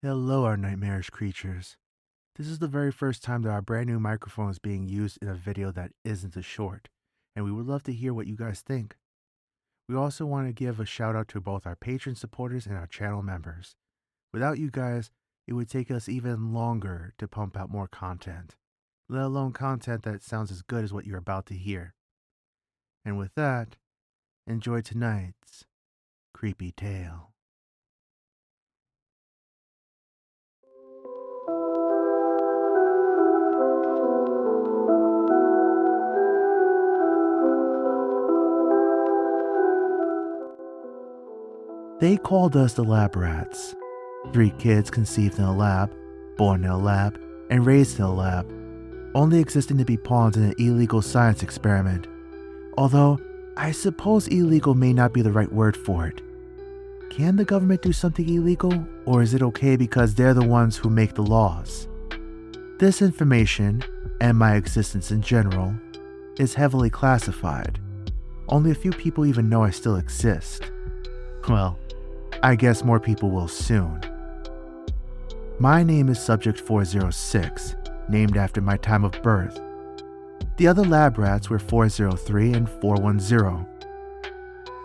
Hello, our nightmarish creatures. This is the very first time that our brand new microphone is being used in a video that isn't a short, and we would love to hear what you guys think. We also want to give a shout out to both our patron supporters and our channel members. Without you guys, it would take us even longer to pump out more content, let alone content that sounds as good as what you're about to hear. And with that, enjoy tonight's creepy tale. They called us the lab rats. 3 kids conceived in a lab, born in a lab, and raised in a lab, only existing to be pawns in an illegal science experiment. Although, I suppose illegal may not be the right word for it. Can the government do something illegal, or is it okay because they're the ones who make the laws? This information, and my existence in general, is heavily classified. Only a few people even know I still exist. Well, I guess more people will soon. My name is Subject 406, named after my time of birth. The other lab rats were 403 and 410.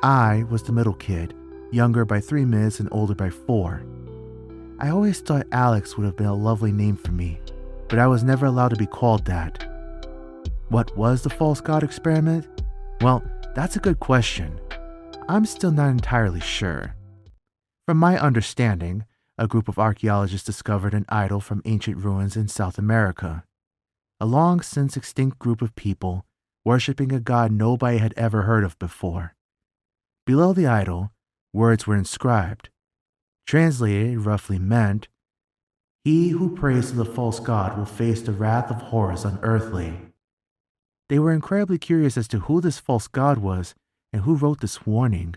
I was the middle kid, younger by 3 minutes and older by 4. I always thought Alex would have been a lovely name for me, but I was never allowed to be called that. What was the false god experiment? Well, that's a good question. I'm still not entirely sure. From my understanding, a group of archaeologists discovered an idol from ancient ruins in South America. A long since extinct group of people worshipping a god nobody had ever heard of before. Below the idol, words were inscribed. Translated, roughly meant, "He who prays to the false god will face the wrath of horrors unearthly." They were incredibly curious as to who this false god was and who wrote this warning.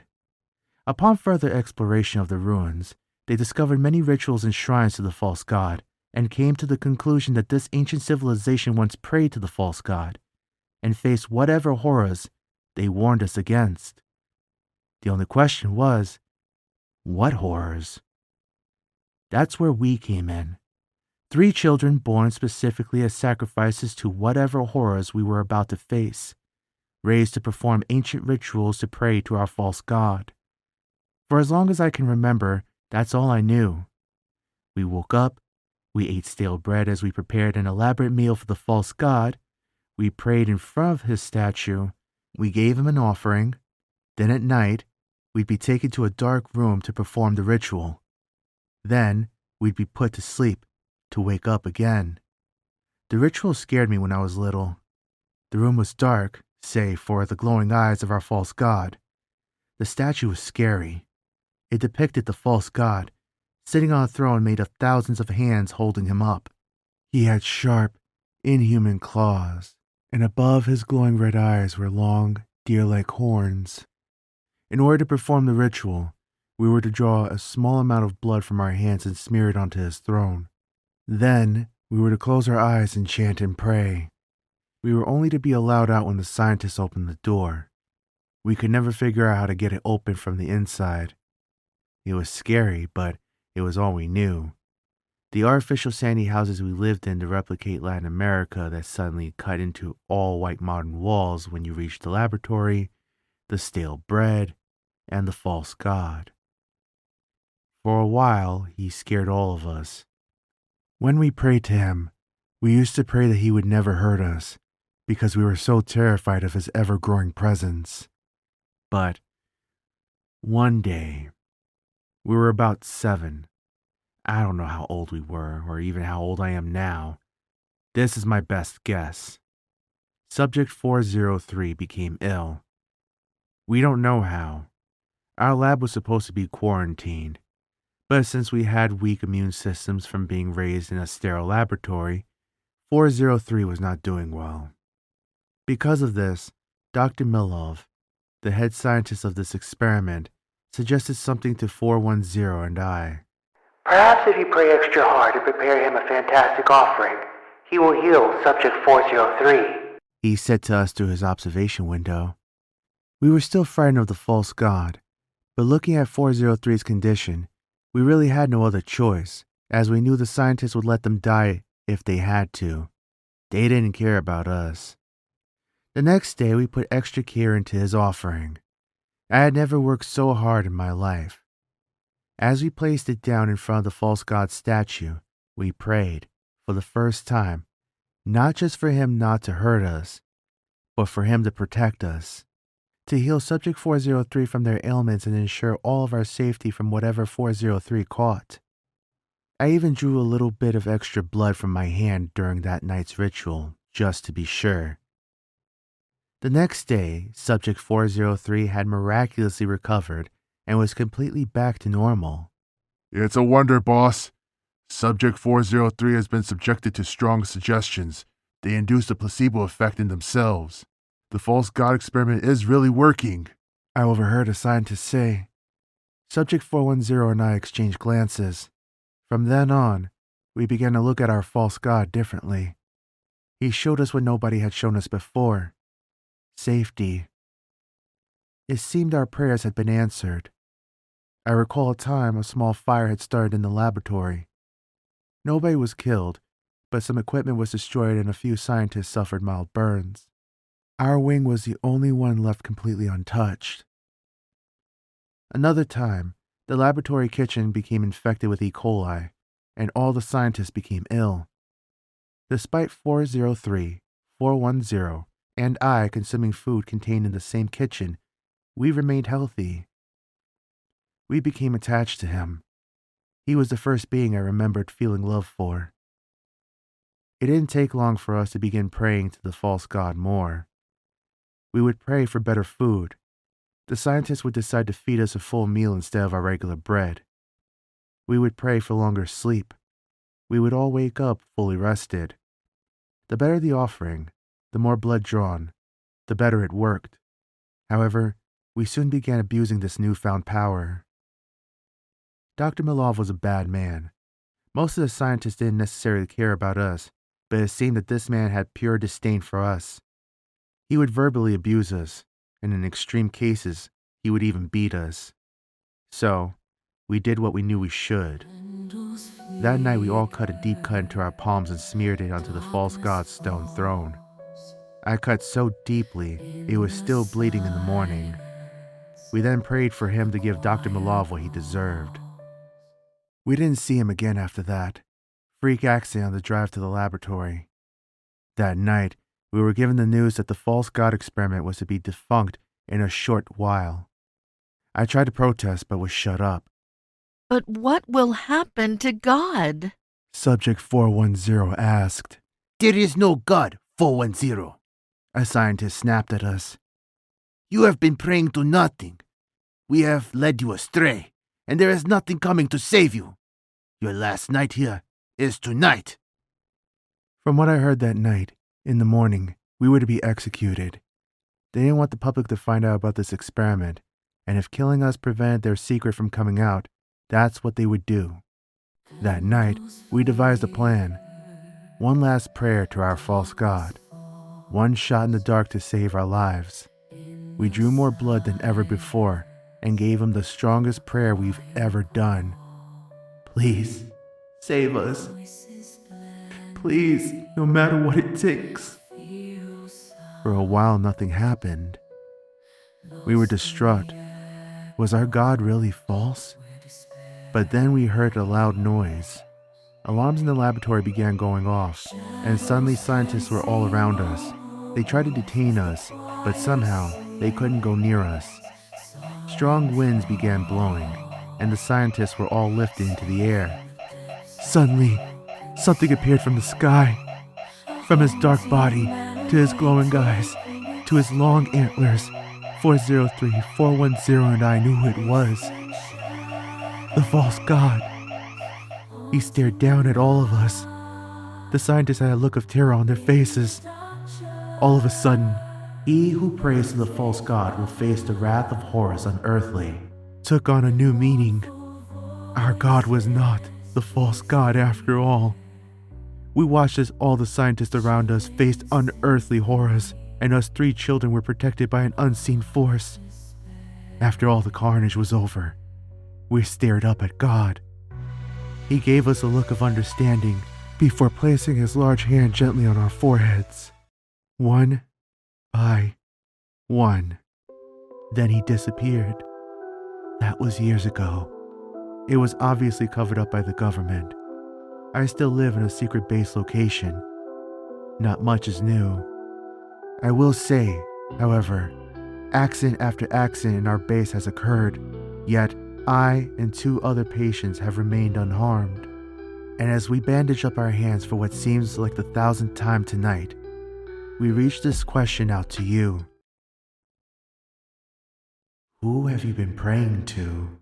Upon further exploration of the ruins, they discovered many rituals and shrines to the false god, and came to the conclusion that this ancient civilization once prayed to the false god, and faced whatever horrors they warned us against. The only question was, what horrors? That's where we came in. 3 children born specifically as sacrifices to whatever horrors we were about to face, raised to perform ancient rituals to pray to our false god. For as long as I can remember, that's all I knew. We woke up, we ate stale bread as we prepared an elaborate meal for the false god, we prayed in front of his statue, we gave him an offering, then at night, we'd be taken to a dark room to perform the ritual. Then, we'd be put to sleep, to wake up again. The ritual scared me when I was little. The room was dark, save for the glowing eyes of our false god. The statue was scary. It depicted the false god, sitting on a throne made of thousands of hands holding him up. He had sharp, inhuman claws, and above his glowing red eyes were long, deer-like horns. In order to perform the ritual, we were to draw a small amount of blood from our hands and smear it onto his throne. Then, we were to close our eyes and chant and pray. We were only to be allowed out when the scientists opened the door. We could never figure out how to get it open from the inside. It was scary, but it was all we knew. The artificial sandy houses we lived in to replicate Latin America that suddenly cut into all white modern walls when you reached the laboratory, the stale bread, and the false god. For a while, he scared all of us. When we prayed to him, we used to pray that he would never hurt us, because we were so terrified of his ever-growing presence. But one day, we were about 7. I don't know how old we were, or even how old I am now. This is my best guess. Subject 403 became ill. We don't know how. Our lab was supposed to be quarantined, but since we had weak immune systems from being raised in a sterile laboratory, 403 was not doing well. Because of this, Dr. Milov, the head scientist of this experiment, suggested something to 410 and I. Perhaps if you pray extra hard and prepare him a fantastic offering, he will heal Subject 403. He said to us through his observation window. We were still frightened of the false god, but looking at 403's condition, we really had no other choice, as we knew the scientists would let them die if they had to. They didn't care about us. The next day, we put extra care into his offering. I had never worked so hard in my life. As we placed it down in front of the false god statue, we prayed, for the first time, not just for him not to hurt us, but for him to protect us, to heal Subject 403 from their ailments and ensure all of our safety from whatever 403 caught. I even drew a little bit of extra blood from my hand during that night's ritual, just to be sure. The next day, Subject 403 had miraculously recovered and was completely back to normal. It's a wonder, boss. Subject 403 has been subjected to strong suggestions. They induce a placebo effect in themselves. The false god experiment is really working, I overheard a scientist say. Subject 410 and I exchanged glances. From then on, we began to look at our false god differently. He showed us what nobody had shown us before. Safety. It seemed our prayers had been answered. I recall a time a small fire had started in the laboratory. Nobody was killed, but some equipment was destroyed and a few scientists suffered mild burns. Our wing was the only one left completely untouched. Another time, the laboratory kitchen became infected with E. coli, and all the scientists became ill. Despite 403, 410, and I consuming food contained in the same kitchen, we remained healthy. We became attached to him. He was the first being I remembered feeling love for. It didn't take long for us to begin praying to the false god more. We would pray for better food. The scientists would decide to feed us a full meal instead of our regular bread. We would pray for longer sleep. We would all wake up fully rested. The better the offering, the more blood drawn, the better it worked. However, we soon began abusing this newfound power. Dr. Milov was a bad man. Most of the scientists didn't necessarily care about us, but it seemed that this man had pure disdain for us. He would verbally abuse us, and in extreme cases, he would even beat us. So, we did what we knew we should. That night, we all cut a deep cut into our palms and smeared it onto the false god's stone throne. I cut so deeply, it was still bleeding in the morning. We then prayed for him to give Dr. Milov what he deserved. We didn't see him again after that. Freak accident on the drive to the laboratory. That night, we were given the news that the false god experiment was to be defunct in a short while. I tried to protest but was shut up. But what will happen to God? Subject 410 asked. There is no God, 410. A scientist snapped at us. You have been praying to nothing. We have led you astray, and there is nothing coming to save you. Your last night here is tonight. From what I heard that night, in the morning, we were to be executed. They didn't want the public to find out about this experiment, and if killing us prevented their secret from coming out, that's what they would do. That night, we devised a plan. One last prayer to our false god. One shot in the dark to save our lives. We drew more blood than ever before and gave him the strongest prayer we've ever done. Please, save us. Please, no matter what it takes. For a while, nothing happened. We were distraught. Was our God really false? But then we heard a loud noise. Alarms in the laboratory began going off, and suddenly scientists were all around us. They tried to detain us, but somehow they couldn't go near us. Strong winds began blowing, and the scientists were all lifted into the air. Suddenly, something appeared from the sky. From his dark body, to his glowing eyes, to his long antlers, 403, 410 and I knew who it was. The false god. He stared down at all of us. The scientists had a look of terror on their faces. All of a sudden, he who prays to the false god will face the wrath of Horus unearthly, took on a new meaning. Our god was not the false god after all. We watched as all the scientists around us faced unearthly Horus, and us 3 children were protected by an unseen force. After all the carnage was over, we stared up at God. He gave us a look of understanding before placing his large hand gently on our foreheads, one by one. Then he disappeared. That was years ago. It was obviously covered up by the government. I still live in a secret base location. Not much is new. I will say, however, accident after accident in our base has occurred, yet I and 2 other patients have remained unharmed. And as we bandage up our hands for what seems like the 1,000th time tonight, we reach this question out to you. Who have you been praying to?